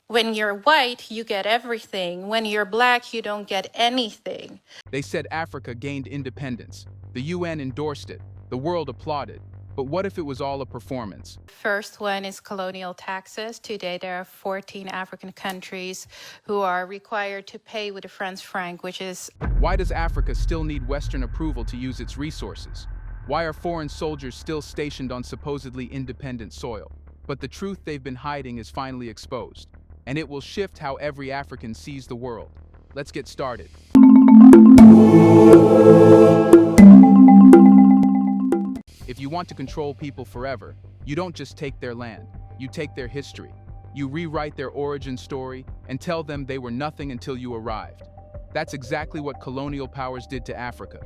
When you're white, you get everything. When you're black, you don't get anything. They said Africa gained independence. The UN endorsed it. The world applauded. But what if it was all a performance? First one is colonial taxes. Today, there are 14 African countries who are required to pay with the French franc, which is... Why does Africa still need Western approval to use its resources? Why are foreign soldiers still stationed on supposedly independent soil? But the truth they've been hiding is finally exposed, and it will shift how every African sees the world. Let's get started. If you want to control people forever, you don't just take their land, you take their history. You rewrite their origin story and tell them they were nothing until you arrived. That's exactly what colonial powers did to Africa.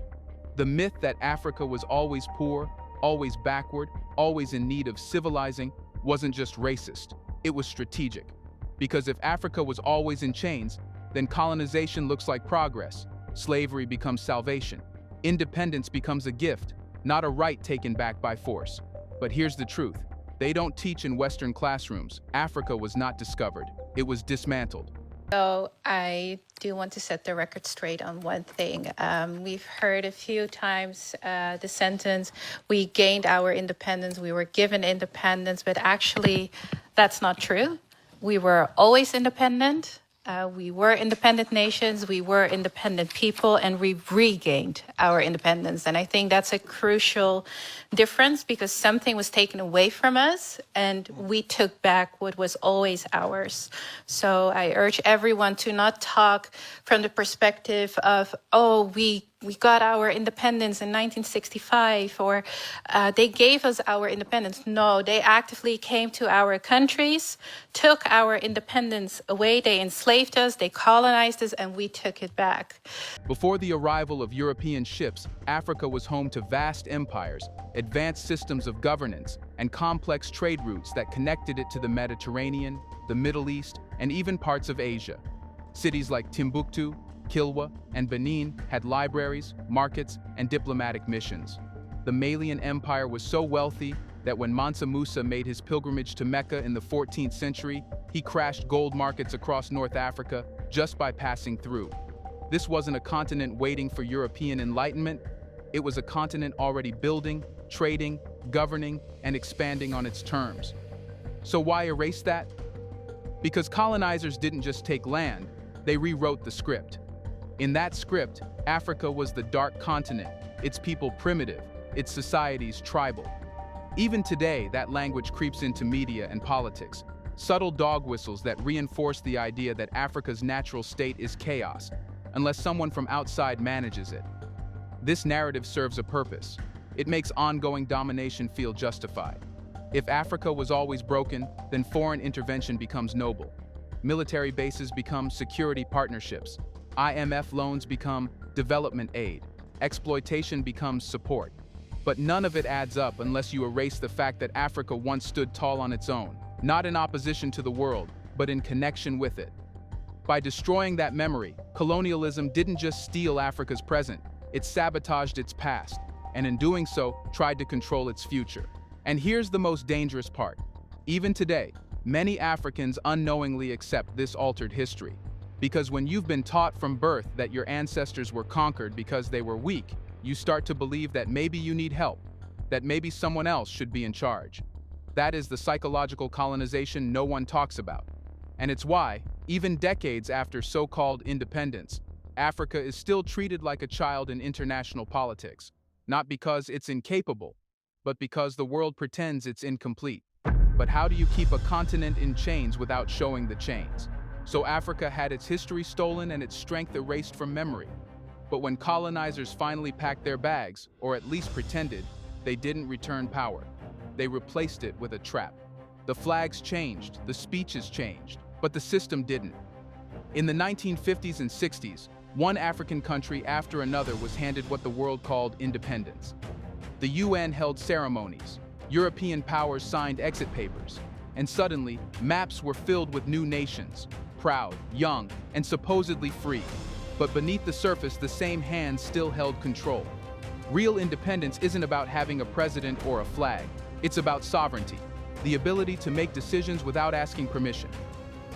The myth that Africa was always poor, always backward, always in need of civilizing wasn't just racist, it was strategic. Because if Africa was always in chains, then colonization looks like progress, slavery becomes salvation, independence becomes a gift, not a right taken back by force. But here's the truth. They don't teach in Western classrooms. Africa was not discovered. It was dismantled. So I do want to set the record straight on one thing. We've heard a few times the sentence, we gained our independence, we were given independence, but actually that's not true. We were always independent. We were independent nations, we were independent people, and we regained our independence. And I think that's a crucial difference because something was taken away from us and we took back what was always ours. So I urge everyone to not talk from the perspective of, oh, we got our independence in 1965, or they gave us our independence. No, they actively came to our countries, took our independence away, they enslaved us, they colonized us, and we took it back. Before the arrival of European ships, Africa was home to vast empires, advanced systems of governance, and complex trade routes that connected it to the Mediterranean, the Middle East, and even parts of Asia. Cities like Timbuktu, Kilwa, and Benin had libraries, markets, and diplomatic missions. The Malian Empire was so wealthy that when Mansa Musa made his pilgrimage to Mecca in the 14th century, he crashed gold markets across North Africa just by passing through. This wasn't a continent waiting for European enlightenment. It was a continent already building, trading, governing, and expanding on its terms. So why erase that? Because colonizers didn't just take land, they rewrote the script. In that script, Africa was the dark continent, its people primitive, its societies tribal. Even today, that language creeps into media and politics, subtle dog whistles that reinforce the idea that Africa's natural state is chaos, unless someone from outside manages it. This narrative serves a purpose. It makes ongoing domination feel justified. If Africa was always broken, then foreign intervention becomes noble. Military bases become security partnerships. IMF loans become development aid. Exploitation becomes support. But none of it adds up unless you erase the fact that Africa once stood tall on its own, not in opposition to the world, but in connection with it. By destroying that memory, colonialism didn't just steal Africa's present, it sabotaged its past, and in doing so, tried to control its future. And here's the most dangerous part. Even today, many Africans unknowingly accept this altered history. Because when you've been taught from birth that your ancestors were conquered because they were weak, you start to believe that maybe you need help, that maybe someone else should be in charge. That is the psychological colonization no one talks about. And it's why, even decades after so-called independence, Africa is still treated like a child in international politics. Not because it's incapable, but because the world pretends it's incomplete. But how do you keep a continent in chains without showing the chains? So Africa had its history stolen and its strength erased from memory. But when colonizers finally packed their bags, or at least pretended, they didn't return power. They replaced it with a trap. The flags changed, the speeches changed, but the system didn't. In the 1950s and 60s, one African country after another was handed what the world called independence. The UN held ceremonies, European powers signed exit papers, and suddenly, maps were filled with new nations, proud, young, and supposedly free. But beneath the surface, the same hands still held control. Real independence isn't about having a president or a flag. It's about sovereignty, the ability to make decisions without asking permission.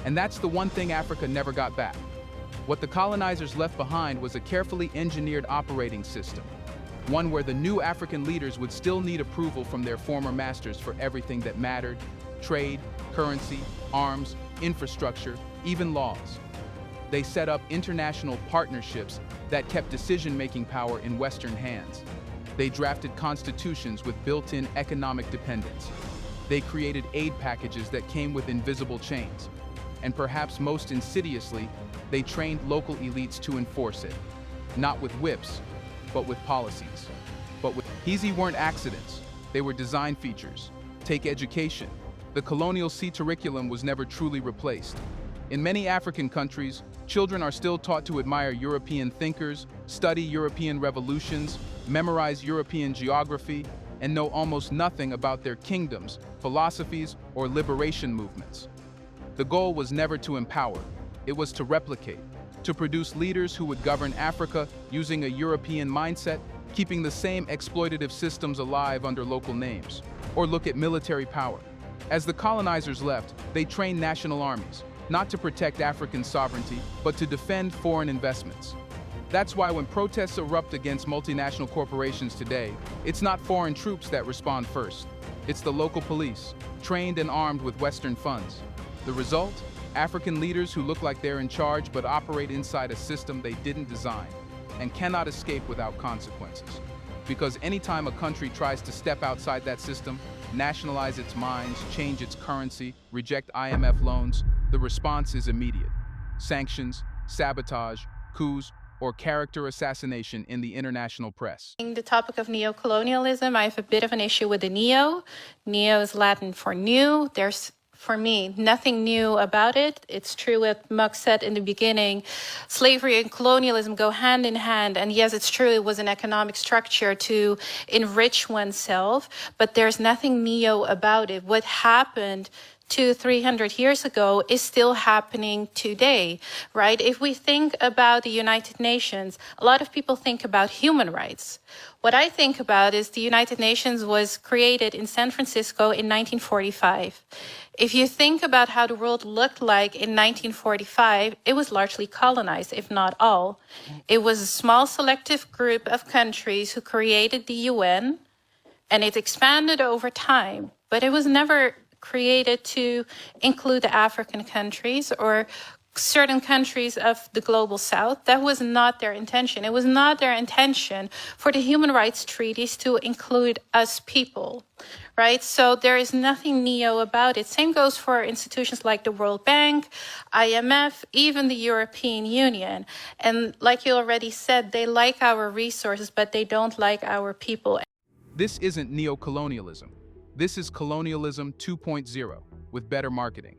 And that's the one thing Africa never got back. What the colonizers left behind was a carefully engineered operating system, one where the new African leaders would still need approval from their former masters for everything that mattered: trade, currency, arms, infrastructure, even laws. They set up international partnerships that kept decision-making power in Western hands. They drafted constitutions with built-in economic dependence. They created aid packages that came with invisible chains. And perhaps most insidiously, they trained local elites to enforce it. Not with whips, but with policies. These weren't accidents. They were design features. Take education. The colonial C curriculum was never truly replaced. In many African countries, children are still taught to admire European thinkers, study European revolutions, memorize European geography, and know almost nothing about their kingdoms, philosophies, or liberation movements. The goal was never to empower. It was to replicate, to produce leaders who would govern Africa using a European mindset, keeping the same exploitative systems alive under local names. Or look at military power. As the colonizers left, they trained national armies, not to protect African sovereignty, but to defend foreign investments. That's why when protests erupt against multinational corporations today, it's not foreign troops that respond first. It's the local police, trained and armed with Western funds. The result? African leaders who look like they're in charge but operate inside a system they didn't design and cannot escape without consequences. Because anytime a country tries to step outside that system, nationalize its mines, change its currency, reject IMF loans, the response is immediate. Sanctions, sabotage, coups, or character assassination in the international press. The topic of neo-colonialism, I have a bit of an issue with the neo. Neo is Latin for new. There's, for me, nothing new about it. It's true what Mug said in the beginning. Slavery and colonialism go hand in hand. And yes, it's true it was an economic structure to enrich oneself, but there's nothing neo about it. What happened 200-300 years ago is still happening today, right? If we think about the United Nations, a lot of people think about human rights. What I think about is the United Nations was created in San Francisco in 1945. If you think about how the world looked like in 1945, it was largely colonized, if not all. It was a small selective group of countries who created the UN, and it expanded over time, but it was never created to include the African countries or certain countries of the global south. That was not their intention. It was not their intention for the human rights treaties to include us people, right? So there is nothing neo about it. Same goes for institutions like the World Bank, IMF, even the European Union. And like you already said, they like our resources, but they don't like our people. This isn't neo-colonialism. This is colonialism 2.0, with better marketing.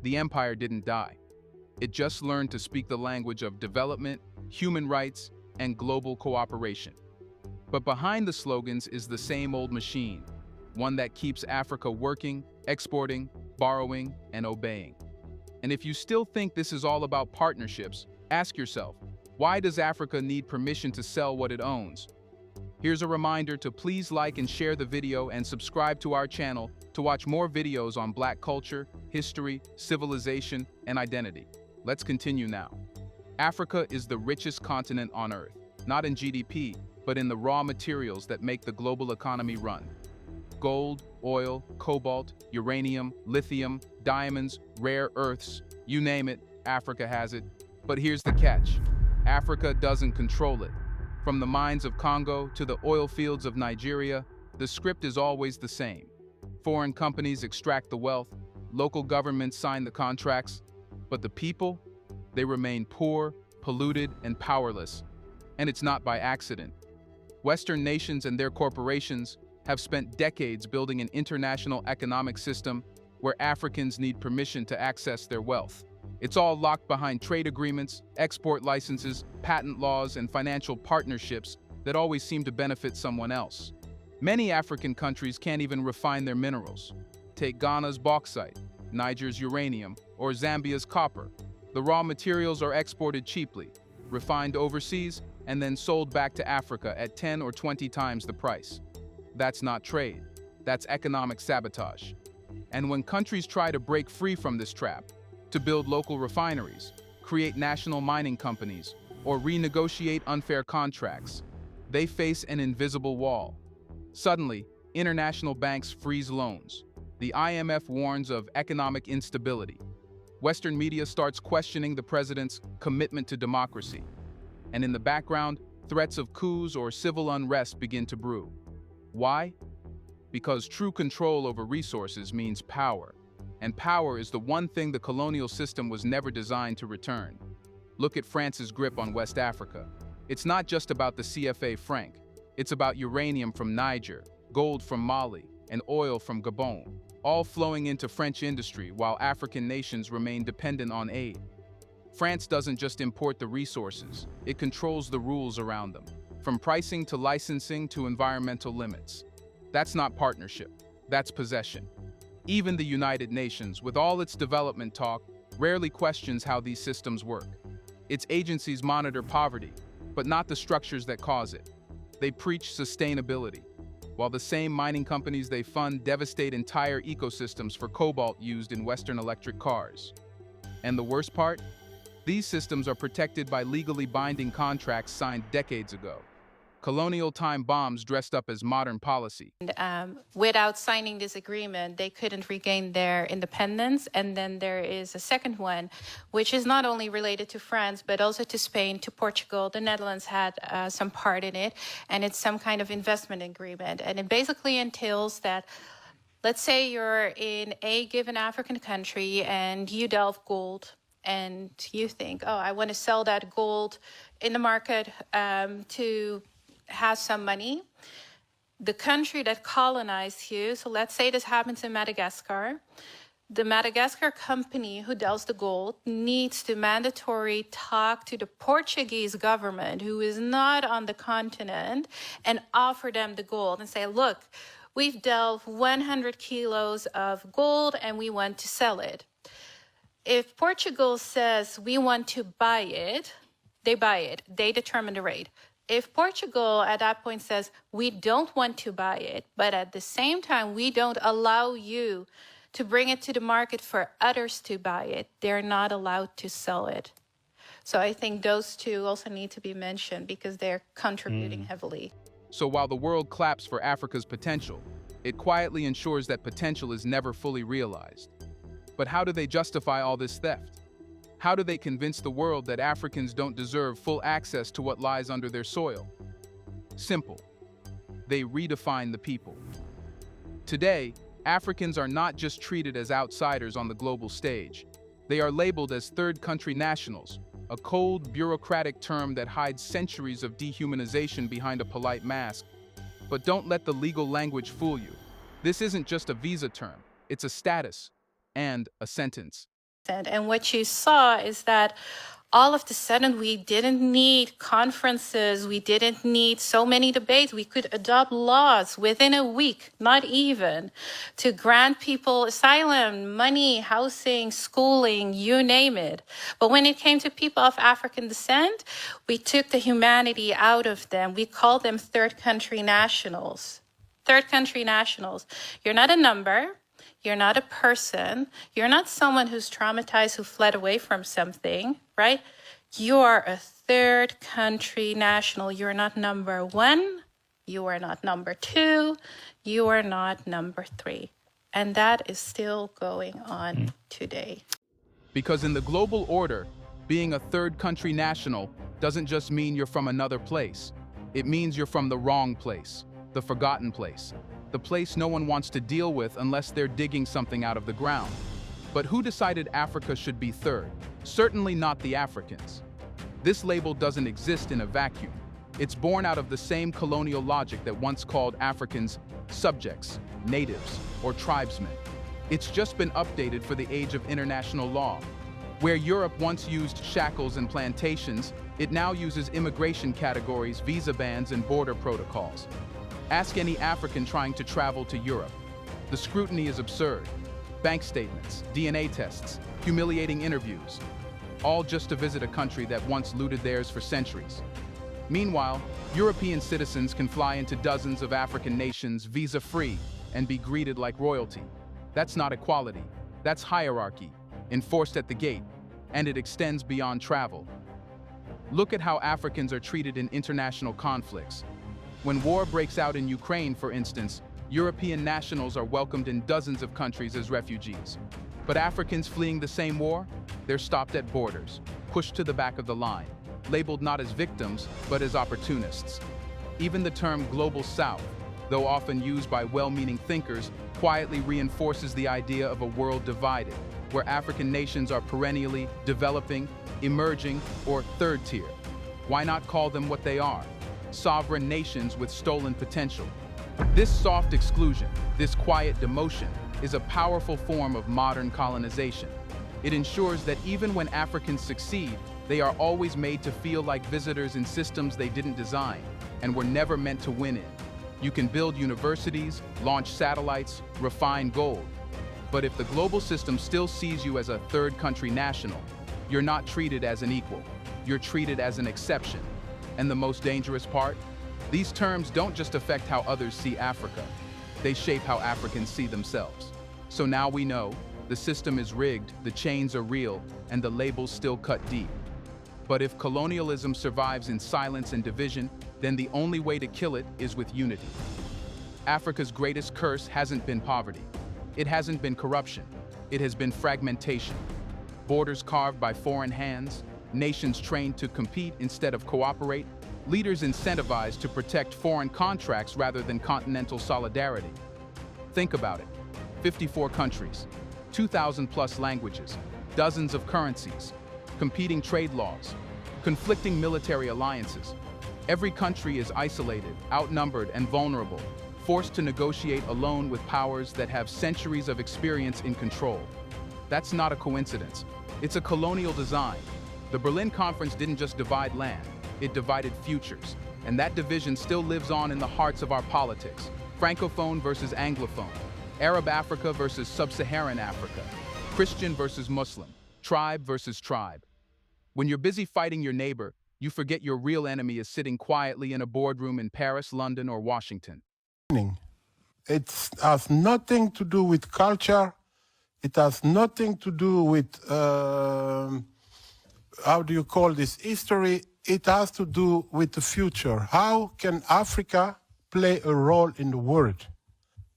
The empire didn't die. It just learned to speak the language of development, human rights, and global cooperation. But behind the slogans is the same old machine, one that keeps Africa working, exporting, borrowing, and obeying. And if you still think this is all about partnerships, ask yourself, why does Africa need permission to sell what it owns? Here's a reminder to please like and share the video and subscribe to our channel to watch more videos on Black culture, history, civilization, and identity. Let's continue now. Africa is the richest continent on Earth, not in GDP, but in the raw materials that make the global economy run. Gold, oil, cobalt, uranium, lithium, diamonds, rare earths, you name it, Africa has it. But here's the catch. Africa doesn't control it. From the mines of Congo to the oil fields of Nigeria, the script is always the same. Foreign companies extract the wealth, local governments sign the contracts, but the people, they remain poor, polluted, and powerless. And it's not by accident. Western nations and their corporations have spent decades building an international economic system where Africans need permission to access their wealth. It's all locked behind trade agreements, export licenses, patent laws, and financial partnerships that always seem to benefit someone else. Many African countries can't even refine their minerals. Take Ghana's bauxite, Niger's uranium, or Zambia's copper. The raw materials are exported cheaply, refined overseas, and then sold back to Africa at 10 or 20 times the price. That's not trade. That's economic sabotage. And when countries try to break free from this trap, to build local refineries, create national mining companies, or renegotiate unfair contracts. They face an invisible wall. Suddenly, international banks freeze loans. The IMF warns of economic instability. Western media starts questioning the president's commitment to democracy. And in the background, threats of coups or civil unrest begin to brew. Why? Because true control over resources means power. And power is the one thing the colonial system was never designed to return. Look at France's grip on West Africa. It's not just about the CFA franc. It's about uranium from Niger, gold from Mali, and oil from Gabon, all flowing into French industry while African nations remain dependent on aid. France doesn't just import the resources, it controls the rules around them, from pricing to licensing to environmental limits. That's not partnership, that's possession. Even the United Nations, with all its development talk, rarely questions how these systems work. Its agencies monitor poverty, but not the structures that cause it. They preach sustainability, while the same mining companies they fund devastate entire ecosystems for cobalt used in Western electric cars. And the worst part? These systems are protected by legally binding contracts signed decades ago. Colonial time bombs dressed up as modern policy. Without signing this agreement, they couldn't regain their independence. And then there is a second one, which is not only related to France, but also to Spain, to Portugal. The Netherlands had some part in it, and it's some kind of investment agreement. And it basically entails that, let's say you're in a given African country and you delve gold, and you think, oh, I want to sell that gold in the market to have some money. The country that colonized you, so let's say this happens in Madagascar, the Madagascar company who delves the gold needs to mandatory talk to the Portuguese government, who is not on the continent, and offer them the gold and say, look, we've delved 100 kilos of gold and we want to sell it. If Portugal says we want to buy it, they determine the rate. If Portugal at that point says, we don't want to buy it, but at the same time, we don't allow you to bring it to the market for others to buy it, they're not allowed to sell it. So I think those two also need to be mentioned because they're contributing heavily. So while the world claps for Africa's potential, it quietly ensures that potential is never fully realized. But how do they justify all this theft? How do they convince the world that Africans don't deserve full access to what lies under their soil? Simple. They redefine the people. Today, Africans are not just treated as outsiders on the global stage. They are labeled as third country nationals, a cold, bureaucratic term that hides centuries of dehumanization behind a polite mask. But don't let the legal language fool you. This isn't just a visa term, it's a status and a sentence. And what you saw is that all of a sudden we didn't need conferences, we didn't need so many debates. We could adopt laws within a week, not even, to grant people asylum, money, housing, schooling, you name it. But when it came to people of African descent, we took the humanity out of them. We called them third country nationals. Third country nationals. You're not a number. You're not a person. You're not someone who's traumatized, who fled away from something, right? You are a third country national. You're not number one. You are not number two. You are not number three. And that is still going on today. Because in the global order, being a third country national doesn't just mean you're from another place. It means you're from the wrong place, the forgotten place. The place no one wants to deal with unless they're digging something out of the ground. But who decided Africa should be third? Certainly not the Africans. This label doesn't exist in a vacuum. It's born out of the same colonial logic that once called Africans subjects, natives, or tribesmen. It's just been updated for the age of international law. Where Europe once used shackles and plantations, it now uses immigration categories, visa bans, and border protocols. Ask any African trying to travel to Europe. The scrutiny is absurd. Bank statements, DNA tests, humiliating interviews, all just to visit a country that once looted theirs for centuries. Meanwhile, European citizens can fly into dozens of African nations visa-free and be greeted like royalty. That's not equality, that's hierarchy. enforced at the gate, and it extends beyond travel. Look at how Africans are treated in international conflicts. When war breaks out in Ukraine, for instance, European nationals are welcomed in dozens of countries as refugees. But Africans fleeing the same war? They're stopped at borders, pushed to the back of the line, labeled not as victims, but as opportunists. Even the term Global South, though often used by well-meaning thinkers, quietly reinforces the idea of a world divided, where African nations are perennially developing, emerging, or third tier. Why not call them what they are? Sovereign nations with stolen potential. This soft exclusion, this quiet demotion, is a powerful form of modern colonization. It ensures that even when Africans succeed, they are always made to feel like visitors in systems they didn't design and were never meant to win in. You can build universities, launch satellites, refine gold. But if the global system still sees you as a third country national, you're not treated as an equal. You're treated as an exception. And the most dangerous part? These terms don't just affect how others see Africa. They shape how Africans see themselves. So now we know, the system is rigged, the chains are real, and the labels still cut deep. But if colonialism survives in silence and division, then the only way to kill it is with unity. Africa's greatest curse hasn't been poverty. It hasn't been corruption. It has been fragmentation. Borders carved by foreign hands, nations trained to compete instead of cooperate, leaders incentivized to protect foreign contracts rather than continental solidarity. Think about it. 54 countries, 2,000 plus languages, dozens of currencies, competing trade laws, conflicting military alliances. Every country is isolated, outnumbered, and vulnerable, forced to negotiate alone with powers that have centuries of experience in control. That's not a coincidence. It's a colonial design. The Berlin Conference didn't just divide land, it divided futures. And that division still lives on in the hearts of our politics. Francophone versus Anglophone, Arab Africa versus Sub-Saharan Africa, Christian versus Muslim, tribe versus tribe. When you're busy fighting your neighbor, you forget your real enemy is sitting quietly in a boardroom in Paris, London, or Washington. It has nothing to do with culture. It has nothing to do with, how do you call this, history. It has to do with the future. How can Africa play a role in the world?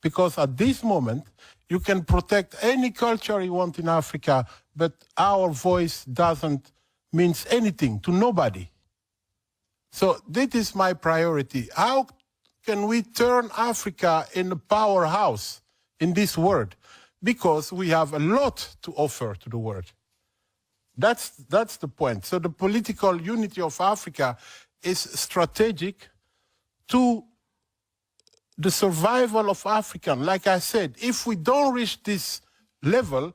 Because at this moment, you can protect any culture you want in Africa, but our voice doesn't mean anything to nobody. So this is my priority. How can we turn Africa in a powerhouse in this world? Because we have a lot to offer to the world. That's the point. So the political unity of Africa is strategic to the survival of African. Like I said, if we don't reach this level,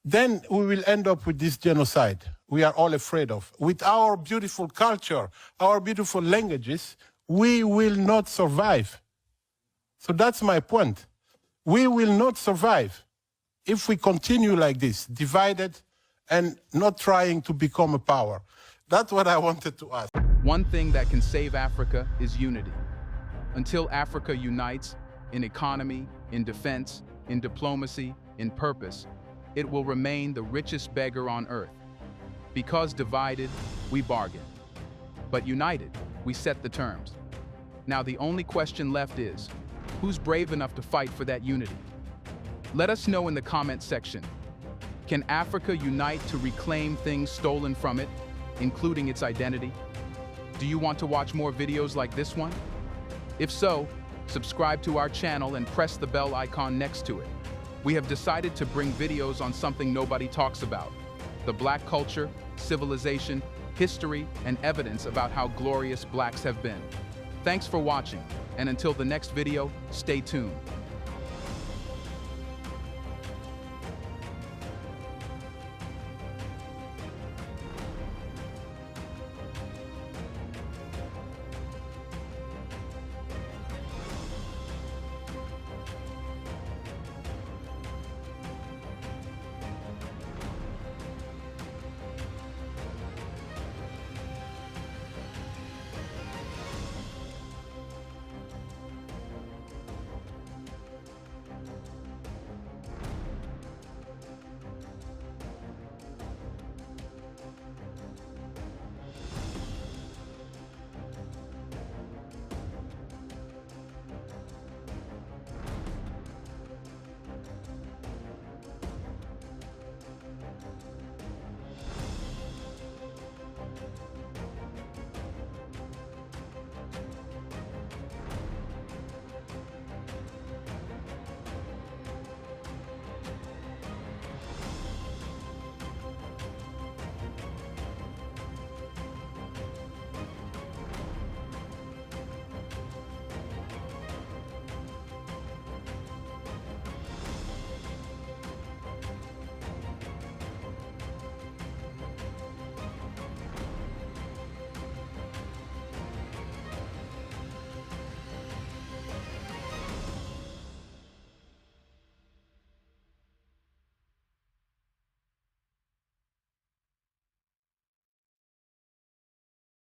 then we will end up with this genocide we are all afraid of. With our beautiful culture, our beautiful languages, we will not survive. So that's my point. We will not survive if we continue like this, divided and not trying to become a power. That's what I wanted to ask. One thing that can save Africa is unity. Until Africa unites in economy, in defense, in diplomacy, in purpose, it will remain the richest beggar on earth. Because divided, we bargain. But united, we set the terms. Now the only question left is, who's brave enough to fight for that unity? Let us know in the comment section. Can Africa unite to reclaim things stolen from it, including its identity? Do you want to watch more videos like this one? If so, subscribe to our channel and press the bell icon next to it. We have decided to bring videos on something nobody talks about: the Black culture, civilization, history, and evidence about how glorious Blacks have been. Thanks for watching, and until the next video, stay tuned.